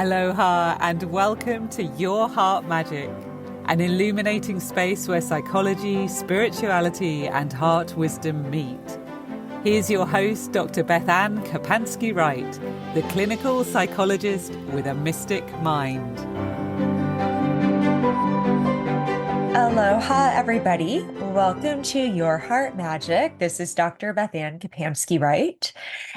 Aloha and welcome to Your Heart Magic, an illuminating space where psychology, spirituality, and heart wisdom meet. Here's your host, Dr. BethAnne Kapansky-Wright, the clinical psychologist with a mystic mind. Aloha, everybody. Welcome to Your Heart Magic. This is Dr. BethAnne Kapansky-Wright.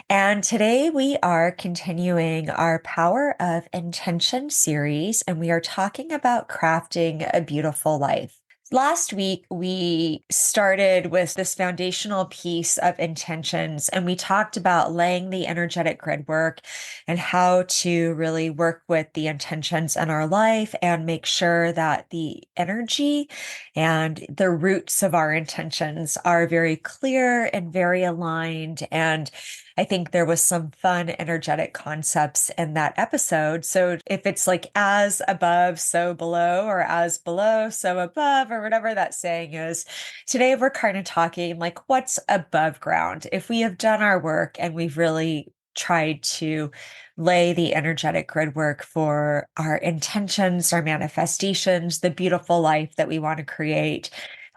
And today we are continuing our Power of Intention series, and we are talking about crafting a beautiful life. Last week, we started with this foundational piece of intentions, and we talked about laying the energetic grid work and how to really work with the intentions in our life and make sure that the energy and the roots of our intentions are very clear and very aligned. And I think there was some fun, energetic concepts in that episode. So if it's like as above, so below, or as below, so above, or whatever that saying is, today we're kind of talking like what's above ground. If we have done our work and we've really tried to lay the energetic grid work for our intentions, our manifestations, the beautiful life that we want to create,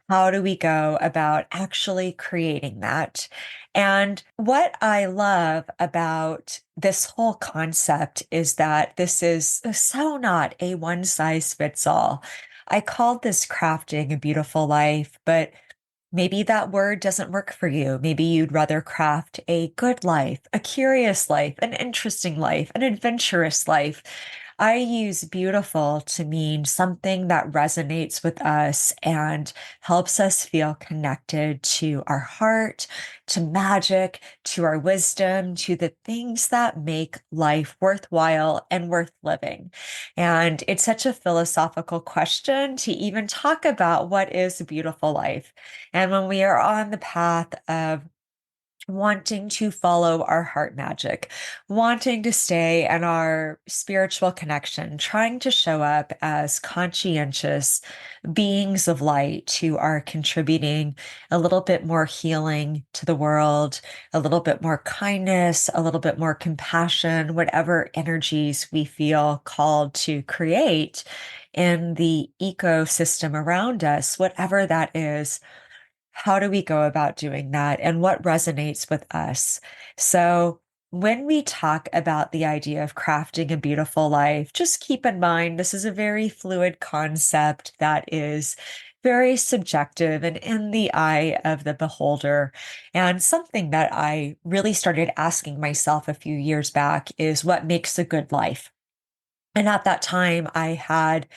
how do we go about actually creating that? And what I love about this whole concept is that this is so not a one size fits all. I called this crafting a beautiful life, but maybe that word doesn't work for you. Maybe you'd rather craft a good life, a curious life, an interesting life, an adventurous life. I use beautiful to mean something that resonates with us and helps us feel connected to our heart, to magic, to our wisdom, to the things that make life worthwhile and worth living. And it's such a philosophical question to even talk about what is a beautiful life. And when we are on the path of wanting to follow our heart magic, wanting to stay in our spiritual connection, trying to show up as conscientious beings of light who are contributing a little bit more healing to the world, a little bit more kindness, a little bit more compassion, whatever energies we feel called to create in the ecosystem around us, whatever that is. How do we go about doing that and what resonates with us? So, when we talk about the idea of crafting a beautiful life, just keep in mind this is a very fluid concept that is very subjective and in the eye of the beholder. And something that I really started asking myself a few years back is what makes a good life? And at that time, I had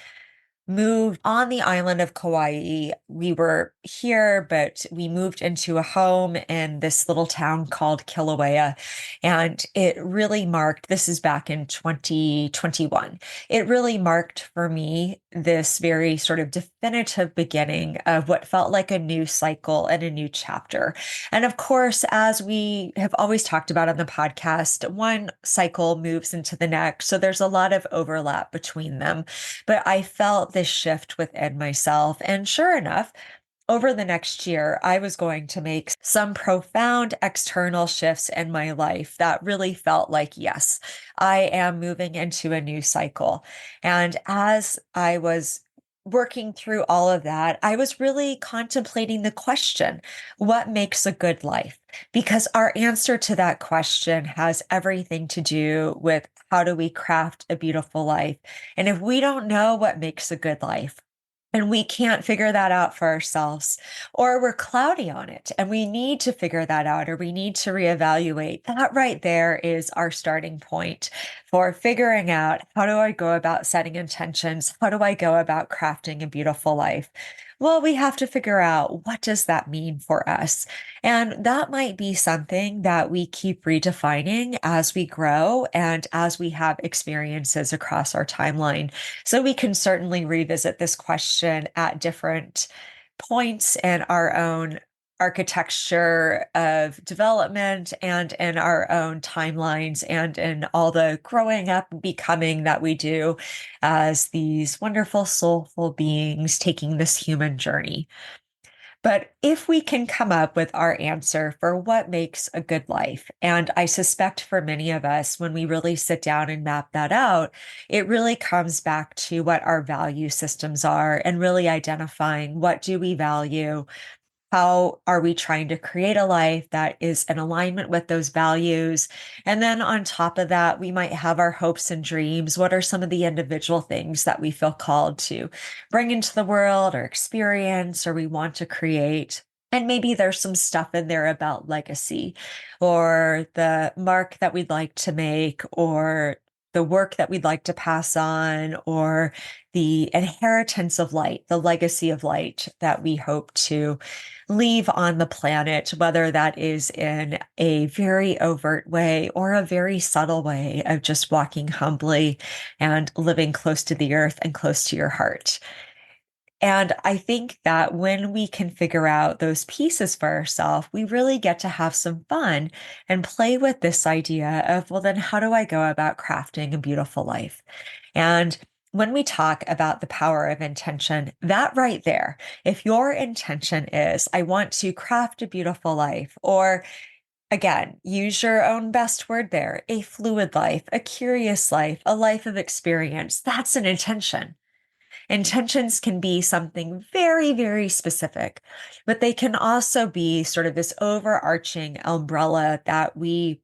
moved on the island of Kauai. We were here, but we moved into a home in this little town called Kilauea. And it really marked, this is back in 2021. It really marked for me this very sort of definitive beginning of what felt like a new cycle and a new chapter. And of course, as we have always talked about on the podcast, one cycle moves into the next. So there's a lot of overlap between them. But I felt this shift within myself. And sure enough, over the next year, I was going to make some profound external shifts in my life that really felt like, yes, I am moving into a new cycle. And as I was working through all of that, I was really contemplating the question, what makes a good life? Because our answer to that question has everything to do with how do we craft a beautiful life? And if we don't know what makes a good life, and we can't figure that out for ourselves, or we're cloudy on it and we need to figure that out, or we need to reevaluate. That right there is our starting point for figuring out how do I go about setting intentions? How do I go about crafting a beautiful life? Well, we have to figure out what does that mean for us? And that might be something that we keep redefining as we grow and as we have experiences across our timeline. So we can certainly revisit this question at different points in our own architecture of development and in our own timelines and in all the growing up and becoming that we do as these wonderful, soulful beings taking this human journey. But if we can come up with our answer for what makes a good life, and I suspect for many of us, when we really sit down and map that out, it really comes back to what our value systems are and really identifying what do we value, how are we trying to create a life that is in alignment with those values? And then on top of that, we might have our hopes and dreams. What are some of the individual things that we feel called to bring into the world or experience or we want to create? And maybe there's some stuff in there about legacy or the mark that we'd like to make or the work that we'd like to pass on or the inheritance of light, the legacy of light that we hope to leave on the planet, whether that is in a very overt way or a very subtle way of just walking humbly and living close to the earth and close to your heart. And I think that when we can figure out those pieces for ourselves, we really get to have some fun and play with this idea of, well, then how do I go about crafting a beautiful life? And when we talk about the power of intention, that right there, if your intention is, I want to craft a beautiful life, or again, use your own best word there, a fluid life, a curious life, a life of experience, that's an intention. Intentions can be something very, very specific, but they can also be sort of this overarching umbrella that we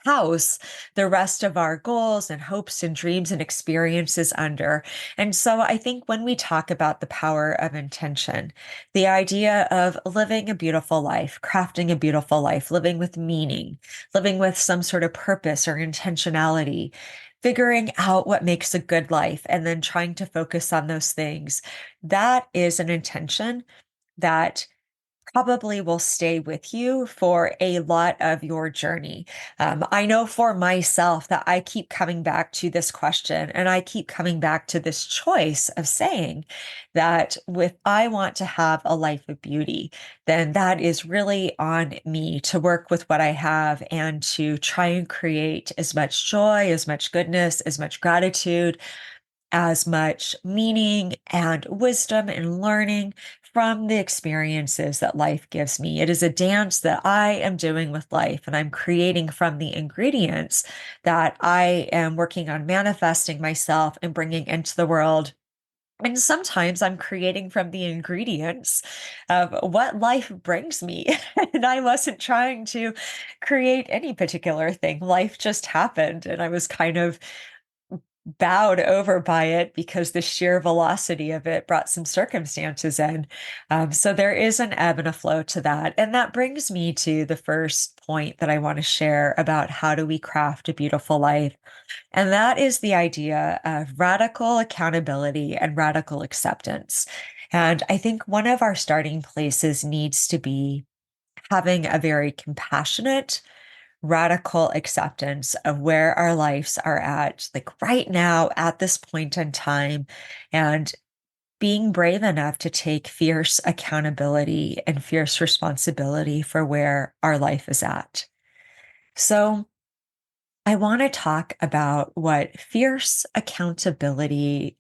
house the rest of our goals and hopes and dreams and experiences under. And so I think when we talk about the power of intention, the idea of living a beautiful life, crafting a beautiful life, living with meaning, living with some sort of purpose or intentionality, figuring out what makes a good life, and then trying to focus on those things, that is an intention that probably will stay with you for a lot of your journey. I know for myself that I keep coming back to this question and I keep coming back to this choice of saying that if I want to have a life of beauty, then that is really on me to work with what I have and to try and create as much joy, as much goodness, as much gratitude, as much meaning and wisdom and learning from the experiences that life gives me. It is a dance that I am doing with life, and I'm creating from the ingredients that I am working on manifesting myself and bringing into the world. And sometimes I'm creating from the ingredients of what life brings me. And I wasn't trying to create any particular thing. Life just happened. And I was kind of bowed over by it because the sheer velocity of it brought some circumstances in. So there is an ebb and a flow to that. And that brings me to the first point that I want to share about how do we craft a beautiful life. And that is the idea of radical accountability and radical acceptance. And I think one of our starting places needs to be having a very compassionate, radical acceptance of where our lives are at, like right now at this point in time, and being brave enough to take fierce accountability and fierce responsibility for where our life is at. So, I want to talk about what fierce accountability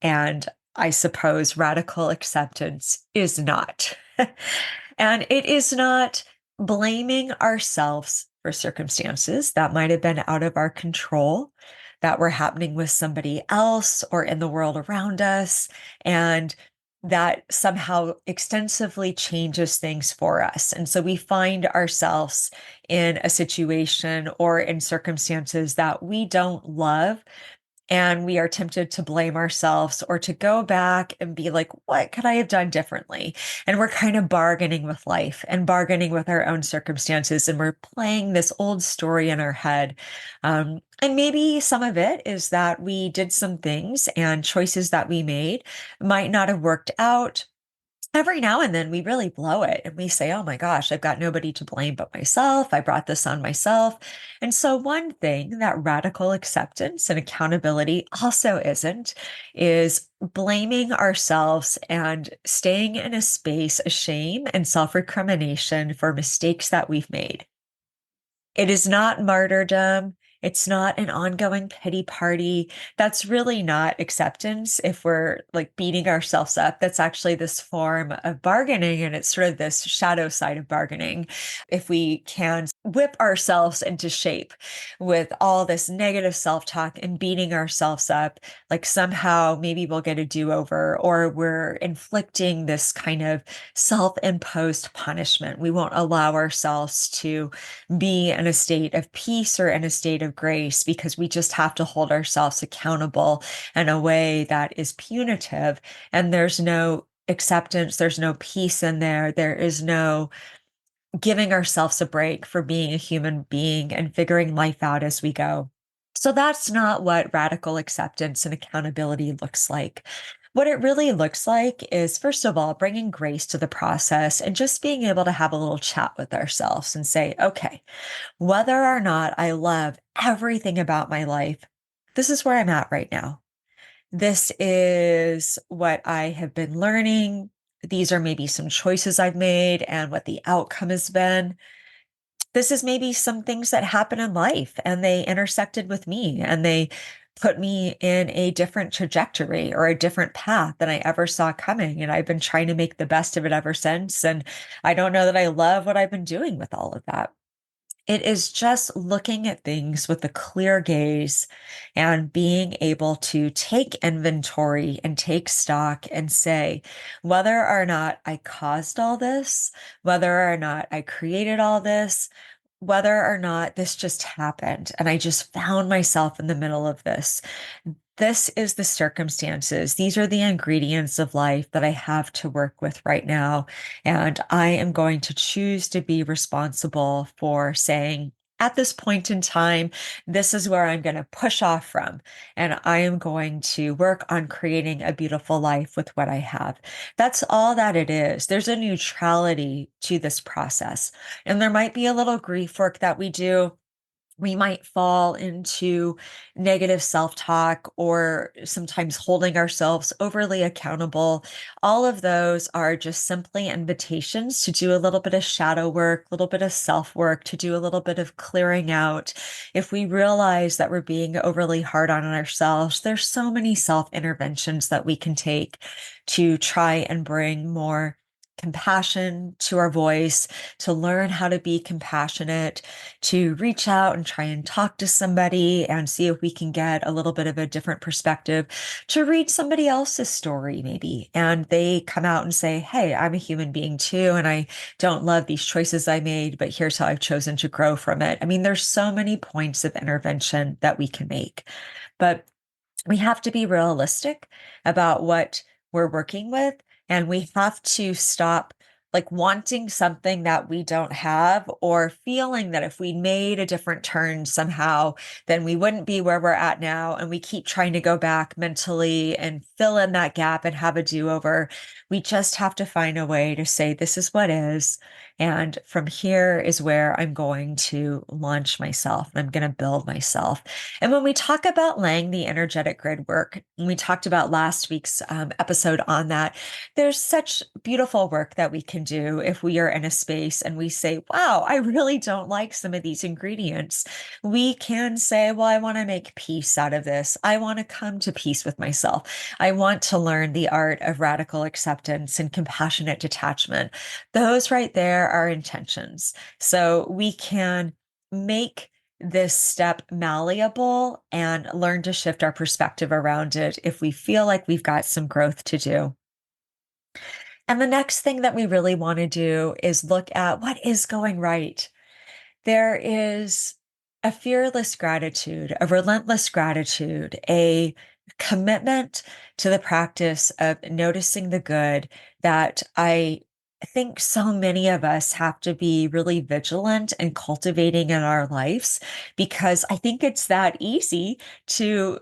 and I suppose radical acceptance is not. And it is not blaming ourselves for circumstances that might have been out of our control, that were happening with somebody else or in the world around us, and that somehow extensively changes things for us. And so we find ourselves in a situation or in circumstances that we don't love, and we are tempted to blame ourselves or to go back and be like, what could I have done differently? And we're kind of bargaining with life and bargaining with our own circumstances. And we're playing this old story in our head. And maybe some of it is that we did some things and choices that we made might not have worked out. Every now and then we really blow it and we say, oh my gosh, I've got nobody to blame but myself. I brought this on myself. And so, one thing that radical acceptance and accountability also isn't is blaming ourselves and staying in a space of shame and self recrimination for mistakes that we've made. It is not martyrdom. It's not an ongoing pity party. That's really not acceptance if we're like beating ourselves up. That's actually this form of bargaining, and it's sort of this shadow side of bargaining. If we can whip ourselves into shape with all this negative self-talk and beating ourselves up, like somehow maybe we'll get a do-over, or we're inflicting this kind of self-imposed punishment. We won't allow ourselves to be in a state of peace or in a state of grace because we just have to hold ourselves accountable in a way that is punitive. And there's no acceptance, there's no peace in there. There is no giving ourselves a break for being a human being and figuring life out as we go. So that's not what radical acceptance and accountability looks like. What it really looks like is, first of all, bringing grace to the process and just being able to have a little chat with ourselves and say, okay, whether or not I love everything about my life, this is where I'm at right now. This is what I have been learning. These are maybe some choices I've made and what the outcome has been. This is maybe some things that happen in life and they intersected with me and they put me in a different trajectory or a different path than I ever saw coming. And I've been trying to make the best of it ever since. And I don't know that I love what I've been doing with all of that. It is just looking at things with a clear gaze and being able to take inventory and take stock and say, whether or not I caused all this, whether or not I created all this, whether or not this just happened and I just found myself in the middle of this. This is the circumstances. These are the ingredients of life that I have to work with right now. And I am going to choose to be responsible for saying, at this point in time, this is where I'm going to push off from. And I am going to work on creating a beautiful life with what I have. That's all that it is. There's a neutrality to this process. And there might be a little grief work that we do. We might fall into negative self-talk or sometimes holding ourselves overly accountable. All of those are just simply invitations to do a little bit of shadow work, a little bit of self-work, to do a little bit of clearing out. If we realize that we're being overly hard on ourselves, there's so many self-interventions that we can take to try and bring more compassion to our voice, to learn how to be compassionate, to reach out and try and talk to somebody and see if we can get a little bit of a different perspective, to read somebody else's story, maybe. And they come out and say, hey, I'm a human being too, and I don't love these choices I made, but here's how I've chosen to grow from it. I mean, there's so many points of intervention that we can make, but we have to be realistic about what we're working with. And we have to stop like wanting something that we don't have, or feeling that if we made a different turn somehow, then we wouldn't be where we're at now. And we keep trying to go back mentally and fill in that gap and have a do-over. We just have to find a way to say, this is what is. And from here is where I'm going to launch myself and I'm going to build myself. And when we talk about laying the energetic grid work, and we talked about last week's episode on that, there's such beautiful work that we can do if we are in a space and we say, wow, I really don't like some of these ingredients. We can say, well, I want to make peace out of this. I want to come to peace with myself. I want to learn the art of radical acceptance and compassionate detachment. Those right there are intentions. So we can make this step malleable and learn to shift our perspective around it if we feel like we've got some growth to do. And the next thing that we really want to do is look at what is going right. There is a fearless gratitude, a relentless gratitude, a commitment to the practice of noticing the good that I think so many of us have to be really vigilant and cultivating in our lives, because I think it's that easy to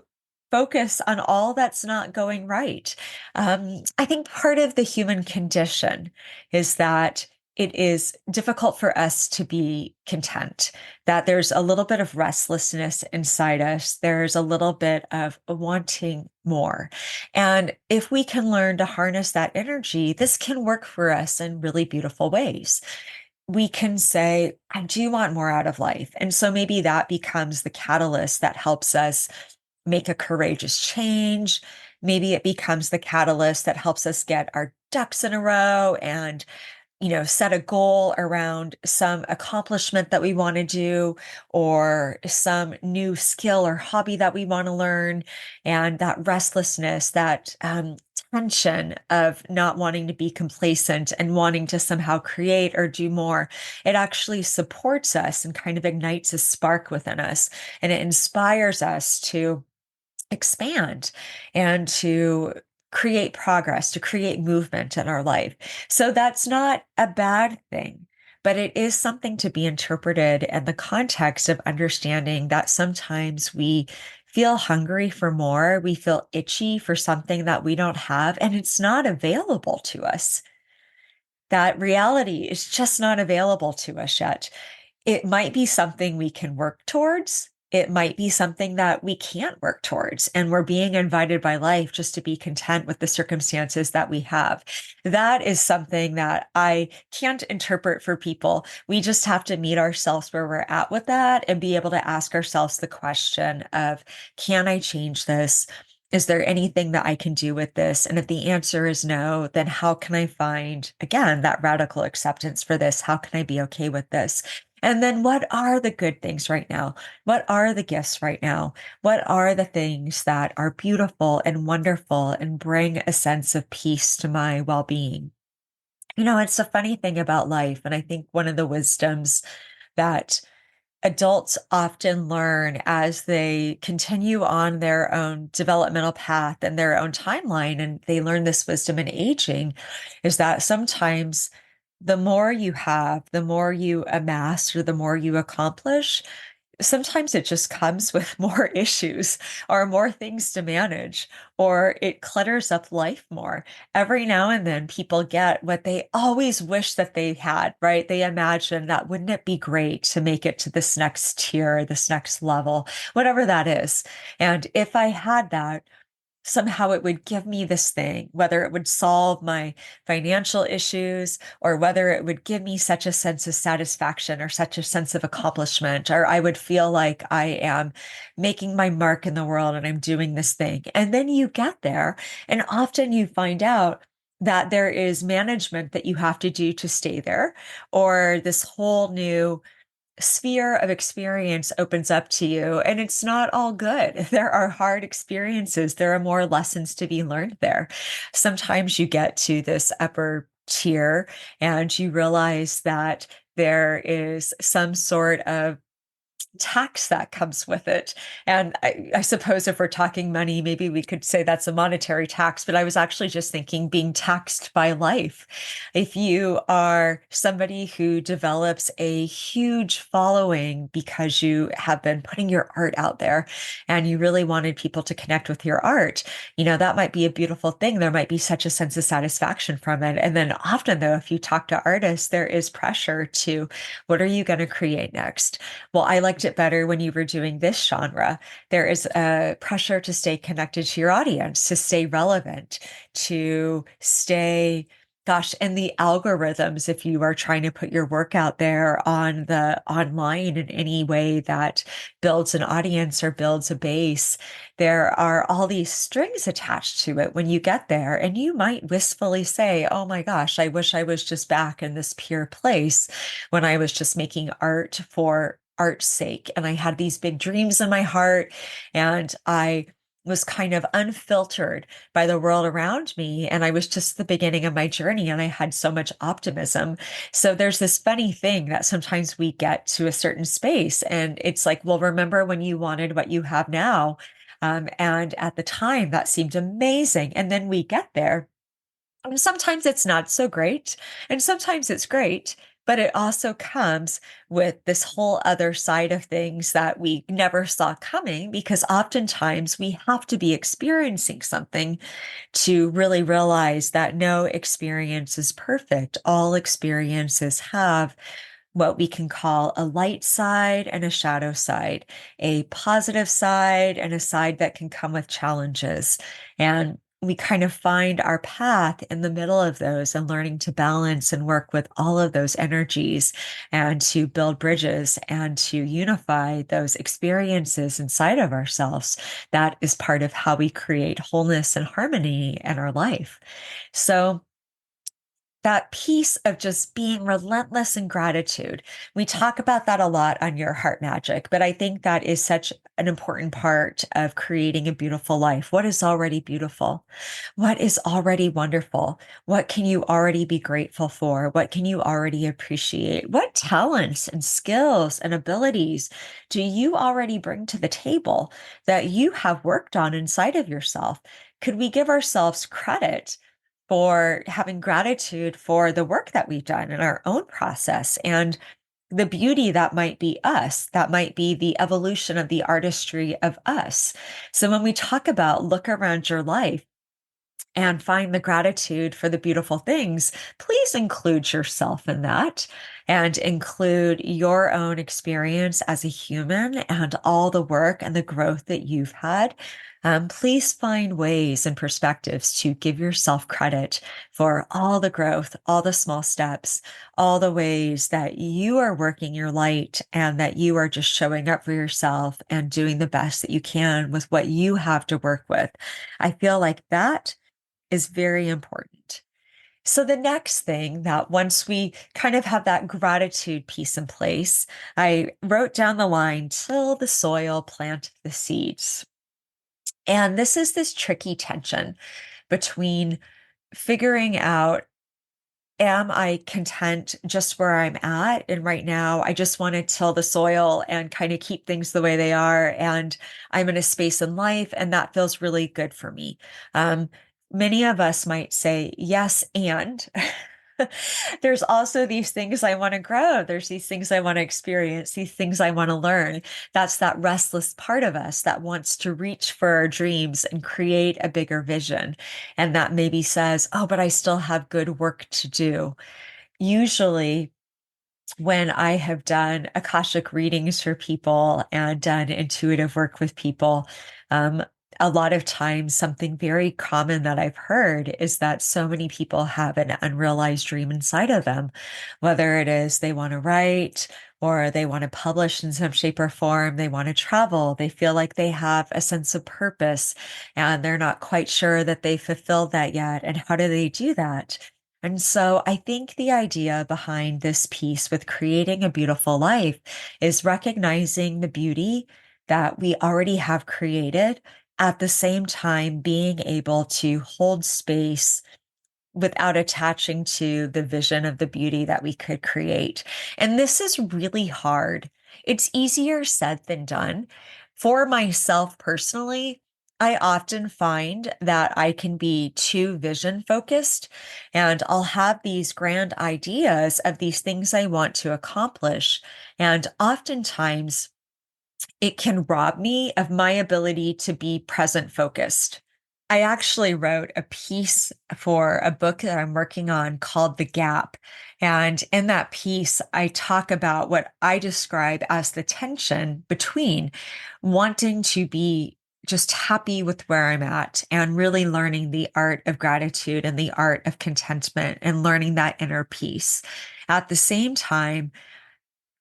focus on all that's not going right. I think part of the human condition is that it is difficult for us to be content, that there's a little bit of restlessness inside us. There's a little bit of wanting more. And if we can learn to harness that energy, this can work for us in really beautiful ways. we can say, I do want more out of life. And so maybe that becomes the catalyst that helps us make a courageous change. Maybe it becomes the catalyst that helps us get our ducks in a row and set a goal around some accomplishment that we want to do or some new skill or hobby that we want to learn. And that restlessness, that tension of not wanting to be complacent and wanting to somehow create or do more, it actually supports us and kind of ignites a spark within us. And it inspires us to expand and to create progress, to create movement in our life. So that's not a bad thing, but it is something to be interpreted in the context of understanding that sometimes we feel hungry for more, we feel itchy for something that we don't have, and it's not available to us. That reality is just not available to us yet. It might be something we can work towards. It might be something that we can't work towards. And we're being invited by life just to be content with the circumstances that we have. That is something that I can't interpret for people. We just have to meet ourselves where we're at with that and be able to ask ourselves the question of, can I change this? Is there anything that I can do with this? And if the answer is no, then how can I find, again, that radical acceptance for this? How can I be okay with this? And then what are the good things right now? What are the gifts right now? What are the things that are beautiful and wonderful and bring a sense of peace to my well-being? It's a funny thing about life. And I think one of the wisdoms that adults often learn as they continue on their own developmental path and their own timeline, and they learn this wisdom in aging, is that sometimes the more you have, the more you amass, or the more you accomplish, sometimes it just comes with more issues or more things to manage, or it clutters up life more. Every now and then, people get what they always wish that they had, right? They imagine that wouldn't it be great to make it to this next tier, this next level, whatever that is. And if I had that, somehow it would give me this thing, whether it would solve my financial issues or whether it would give me such a sense of satisfaction or such a sense of accomplishment, or I would feel like I am making my mark in the world and I'm doing this thing. And then you get there, and often you find out that there is management that you have to do to stay there, or this whole new sphere of experience opens up to you, and it's not all good. There are hard experiences. There are more lessons to be learned there. Sometimes you get to this upper tier and you realize that there is some sort of tax that comes with it. And I suppose if we're talking money, maybe we could say that's a monetary tax, but I was actually just thinking being taxed by life. If you are somebody who develops a huge following because you have been putting your art out there and you really wanted people to connect with your art, that might be a beautiful thing. There might be such a sense of satisfaction from it. And then often, though, if you talk to artists, there is pressure to, what are you going to create next? Well, I liked it better when you were doing this genre. There is a pressure to stay connected to your audience, to stay relevant, to stay, gosh, and the algorithms, if you are trying to put your work out there on the online in any way that builds an audience or builds a base, there are all these strings attached to it when you get there. And you might wistfully say, oh my gosh, I wish I was just back in this pure place when I was just making art for art's sake. And I had these big dreams in my heart, and I was kind of unfiltered by the world around me. And I was just the beginning of my journey, and I had so much optimism. So there's this funny thing that sometimes we get to a certain space, and it's like, well, remember when you wanted what you have now? And at the time, that seemed amazing. And then we get there. And sometimes it's not so great, and sometimes it's great, but it also comes with this whole other side of things that we never saw coming, because oftentimes we have to be experiencing something to really realize that no experience is perfect. All experiences have what we can call a light side and a shadow side, a positive side and a side that can come with challenges. And we kind of find our path in the middle of those and learning to balance and work with all of those energies and to build bridges and to unify those experiences inside of ourselves. That is part of how we create wholeness and harmony in our life. So, that piece of just being relentless in gratitude. We talk about that a lot on Your Heart Magic, but I think that is such an important part of creating a beautiful life. What is already beautiful? What is already wonderful? What can you already be grateful for? What can you already appreciate? What talents and skills and abilities do you already bring to the table that you have worked on inside of yourself? Could we give ourselves credit for having gratitude for the work that we've done in our own process and the beauty that might be us, that might be the evolution of the artistry of us. So when we talk about look around your life and find the gratitude for the beautiful things, please include yourself in that and include your own experience as a human and all the work and the growth that you've had. Please find ways and perspectives to give yourself credit for all the growth, all the small steps, all the ways that you are working your light and that you are just showing up for yourself and doing the best that you can with what you have to work with. I feel like that is very important. So, the next thing that once we kind of have that gratitude piece in place, I wrote down the line, till the soil plant the seeds. And this is this tricky tension between figuring out, am I content just where I'm at? And right now, I just want to till the soil and kind of keep things the way they are. And I'm in a space in life, and that feels really good for me. Um, Many of us might say, yes, and there's also these things I want to grow. There's these things I want to experience, these things I want to learn. That's that restless part of us that wants to reach for our dreams and create a bigger vision. And that maybe says, oh, but I still have good work to do. Usually, when I have done Akashic readings for people and done intuitive work with people, um, a lot of times something very common that I've heard is that so many people have an unrealized dream inside of them, whether it is they want to write or they want to publish in some shape or form, they want to travel, they feel like they have a sense of purpose and they're not quite sure that they fulfilled that yet. And how do they do that? And so I think the idea behind this piece with creating a beautiful life is recognizing the beauty that we already have created, at the same time being able to hold space without attaching to the vision of the beauty that we could create. And this is really hard. It's easier said than done. For myself personally, I often find that I can be too vision focused and I'll have these grand ideas of these things I want to accomplish. And oftentimes it can rob me of my ability to be present focused. I actually wrote a piece for a book that I'm working on called The Gap. And in that piece, I talk about what I describe as the tension between wanting to be just happy with where I'm at and really learning the art of gratitude and the art of contentment and learning that inner peace. At the same time,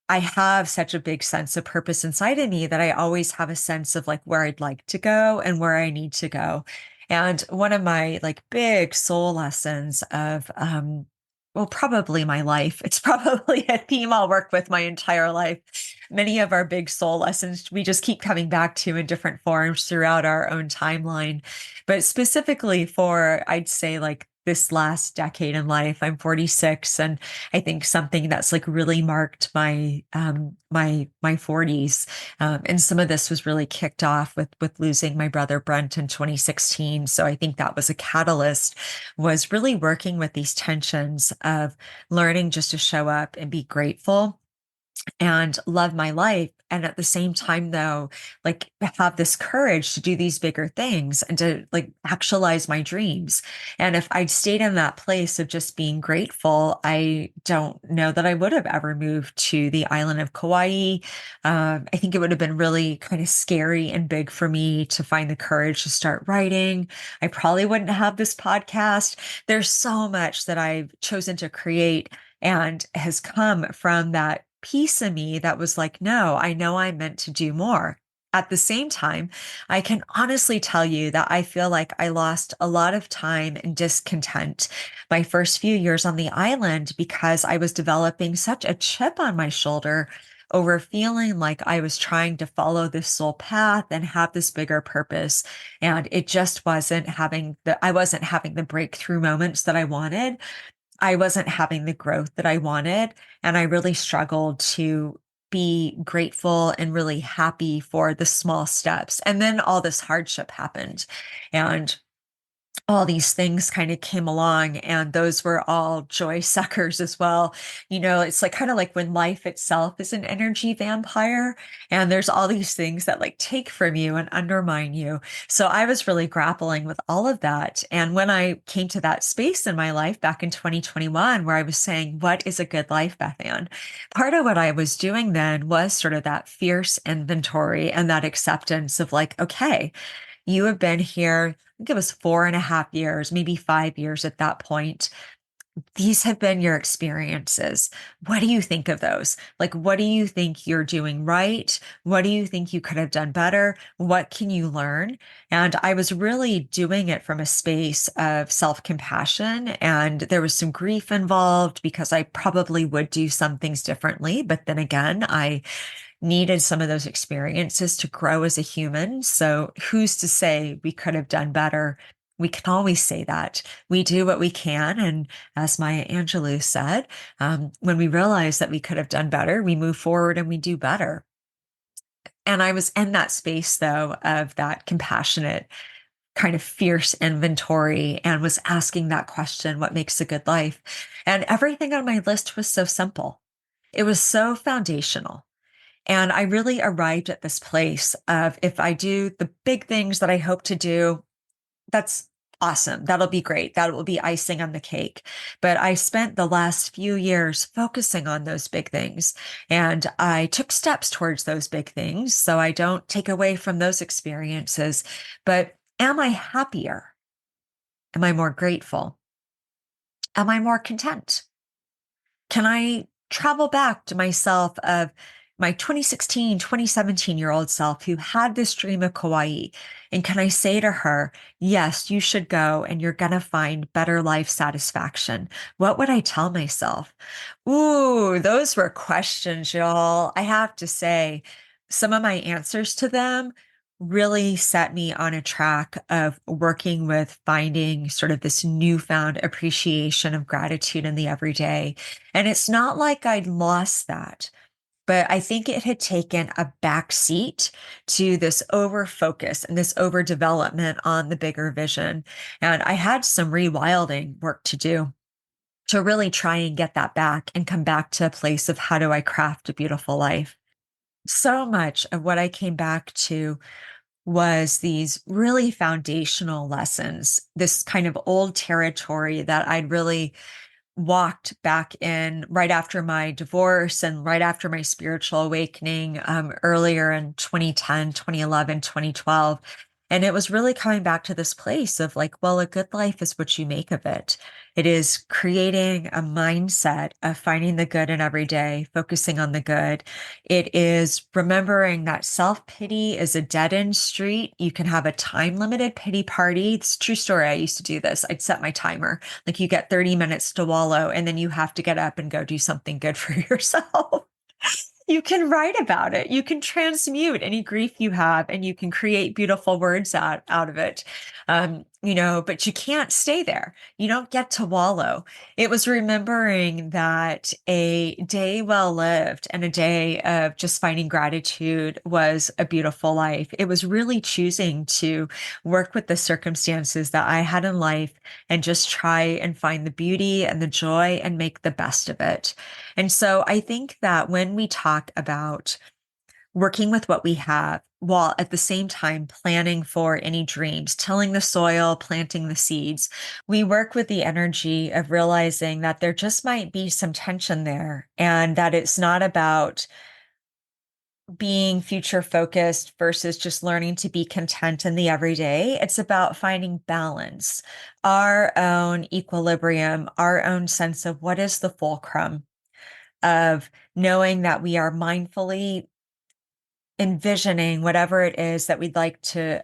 I have such a big sense of purpose inside of me that I always have a sense of like where I'd like to go and where I need to go. And one of my like big soul lessons of well, probably my life. It's probably a theme I'll work with my entire life. Many of our big soul lessons we just keep coming back to in different forms throughout our own timeline. But specifically for, I'd say, like this last decade in life, I'm 46, and I think something that's like really marked my 40s. And some of this was really kicked off with losing my brother Brent in 2016. So I think that was a catalyst, was really working with these tensions of learning just to show up and be grateful and love my life. And at the same time, though, like have this courage to do these bigger things and to like actualize my dreams. And if I'd stayed in that place of just being grateful, I don't know that I would have ever moved to the island of Kauai. I think it would have been really kind of scary and big for me to find the courage to start writing. I probably wouldn't have this podcast. There's so much that I've chosen to create and has come from that piece of me that was like, no, I know I'm meant to do more. At the same time, I can honestly tell you that I feel like I lost a lot of time and discontent my first few years on the island because I was developing such a chip on my shoulder over feeling like I was trying to follow this soul path and have this bigger purpose. And it just I wasn't having the breakthrough moments that I wanted. I wasn't having the growth that I wanted. And I really struggled to be grateful and really happy for the small steps. And then all this hardship happened. And all these things kind of came along, and those were all joy suckers as well. It's like kind of like when life itself is an energy vampire, and there's all these things that like take from you and undermine you. So I was really grappling with all of that. And when I came to that space in my life back in 2021, where I was saying, what is a good life, BethAnne? Part of what I was doing then was sort of that fierce inventory and that acceptance of like, okay, you have been here, I think it was 4.5 years, maybe 5 years at that point. These have been your experiences. What do you think of those? Like, what do you think you're doing right? What do you think you could have done better? What can you learn? And I was really doing it from a space of self-compassion. And there was some grief involved because I probably would do some things differently. But then again, I needed some of those experiences to grow as a human. So who's to say we could have done better? We can always say that we do what we can. And as Maya Angelou said, when we realize that we could have done better, we move forward and we do better. And I was in that space, though, of that compassionate, kind of fierce inventory and was asking that question, what makes a good life? And everything on my list was so simple. It was so foundational. And I really arrived at this place of if I do the big things that I hope to do, that's awesome. That'll be great. That will be icing on the cake. But I spent the last few years focusing on those big things. And I took steps towards those big things. So I don't take away from those experiences. But am I happier? Am I more grateful? Am I more content? Can I travel back to myself of my 2016, 2017-year-old self who had this dream of Kauai? And can I say to her, yes, you should go and you're going to find better life satisfaction? What would I tell myself? Ooh, those were questions, y'all. I have to say, some of my answers to them really set me on a track of working with finding sort of this newfound appreciation of gratitude in the everyday. And it's not like I'd lost that, but I think it had taken a back seat to this over focus and this over development on the bigger vision. And I had some rewilding work to do to really try and get that back and come back to a place of how do I craft a beautiful life. So much of what I came back to was these really foundational lessons, this kind of old territory that I'd really walked back in right after my divorce and right after my spiritual awakening earlier in 2010, 2011, 2012. And it was really coming back to this place of like, well, a good life is what you make of it. It is creating a mindset of finding the good in every day, focusing on the good. It is remembering that self-pity is a dead-end street. You can have a time-limited pity party. It's a true story. I used to do this. I'd set my timer. Like you get 30 minutes to wallow, and then you have to get up and go do something good for yourself. You can write about it. You can transmute any grief you have, and you can create beautiful words out of it. but you can't stay there. You don't get to wallow. It was remembering that a day well lived and a day of just finding gratitude was a beautiful life. It was really choosing to work with the circumstances that I had in life and just try and find the beauty and the joy and make the best of it. And so I think that when we talk about working with what we have while at the same time planning for any dreams, tilling the soil, planting the seeds. We work with the energy of realizing that there just might be some tension there and that it's not about being future focused versus just learning to be content in the everyday. It's about finding balance, our own equilibrium, our own sense of what is the fulcrum of knowing that we are mindfully envisioning whatever it is that we'd like to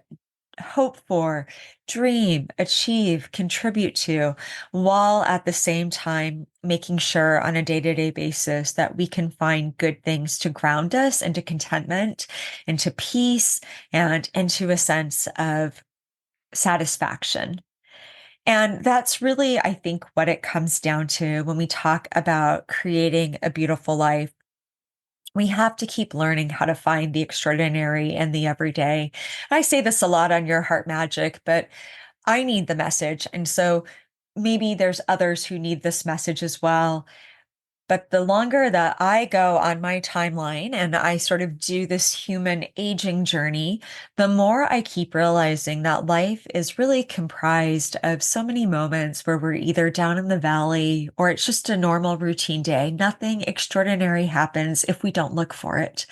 hope for, dream, achieve, contribute to, while at the same time making sure on a day-to-day basis that we can find good things to ground us into contentment, into peace, and into a sense of satisfaction. And that's really, I think, what it comes down to when we talk about creating a beautiful life. We have to keep learning how to find the extraordinary and the everyday. I say this a lot on Your Heart Magic, but I need the message. And so maybe there's others who need this message as well. But the longer that I go on my timeline and I sort of do this human aging journey, the more I keep realizing that life is really comprised of so many moments where we're either down in the valley or it's just a normal routine day. Nothing extraordinary happens if we don't look for it.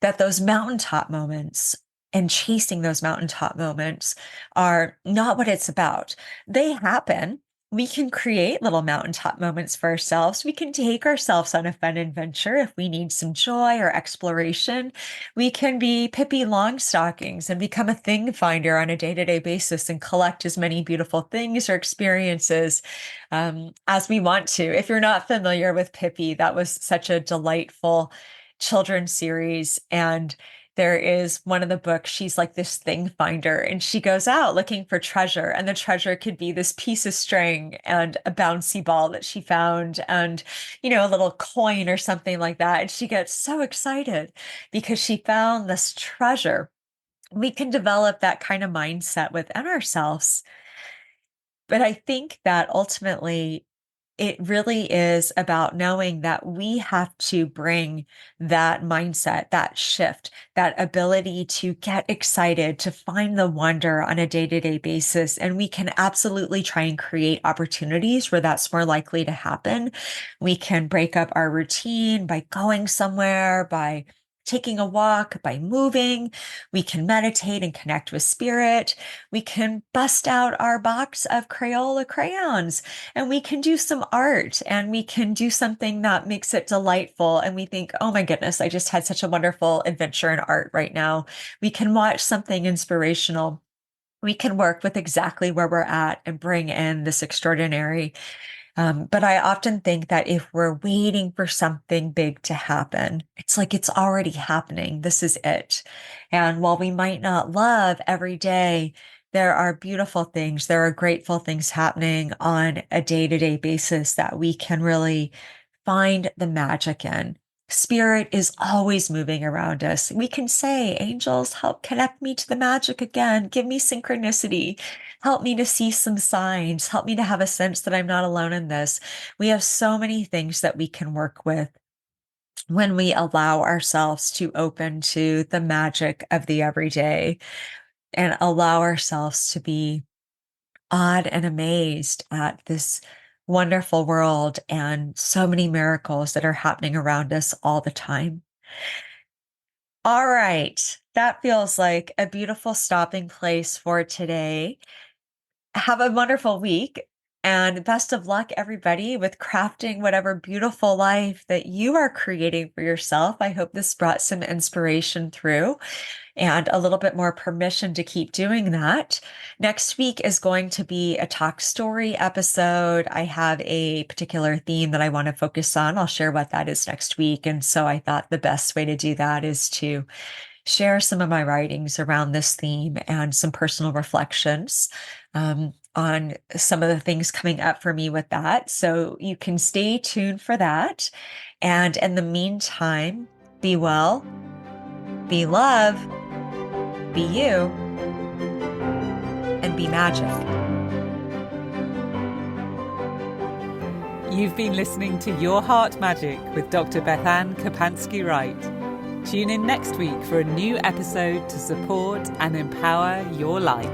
That those mountaintop moments and chasing those mountaintop moments are not what it's about. They happen. We can create little mountaintop moments for ourselves. We can take ourselves on a fun adventure if we need some joy or exploration. We can be Pippi Longstockings and become a thing finder on a day-to-day basis and collect as many beautiful things or experiences as we want to. If you're not familiar with Pippi, that was such a delightful children's series. And there is one of the books, she's like this thing finder and she goes out looking for treasure. And the treasure could be this piece of string and a bouncy ball that she found and, a little coin or something like that. And she gets so excited because she found this treasure. We can develop that kind of mindset within ourselves. But I think that ultimately it really is about knowing that we have to bring that mindset, that shift, that ability to get excited, to find the wonder on a day-to-day basis. And we can absolutely try and create opportunities where that's more likely to happen. We can break up our routine by going somewhere, by taking a walk, by moving. We can meditate and connect with spirit. We can bust out our box of Crayola crayons and we can do some art and we can do something that makes it delightful. And we think, oh my goodness, I just had such a wonderful adventure in art right now. We can watch something inspirational. We can work with exactly where we're at and bring in this extraordinary. But I often think that if we're waiting for something big to happen, it's like it's already happening. This is it. And while we might not love every day, there are beautiful things, there are grateful things happening on a day-to-day basis that we can really find the magic in. Spirit is always moving around us. We can say, angels, help connect me to the magic again. Give me synchronicity. Help me to see some signs. Help me to have a sense that I'm not alone in this. We have so many things that we can work with when we allow ourselves to open to the magic of the everyday and allow ourselves to be awed and amazed at this wonderful world and so many miracles that are happening around us all the time. All right. That feels like a beautiful stopping place for today. Have a wonderful week and best of luck, everybody, with crafting whatever beautiful life that you are creating for yourself. I hope this brought some inspiration through and a little bit more permission to keep doing that. Next week is going to be a talk story episode. I have a particular theme that I want to focus on. I'll share what that is next week. And so I thought the best way to do that is to share some of my writings around this theme and some personal reflections on some of the things coming up for me with that. So you can stay tuned for that. And in the meantime, be well, be love, be you, and be magic. You've been listening to Your Heart Magic with Dr. BethAnne Kapansky-Wright. Tune in next week for a new episode to support and empower your light.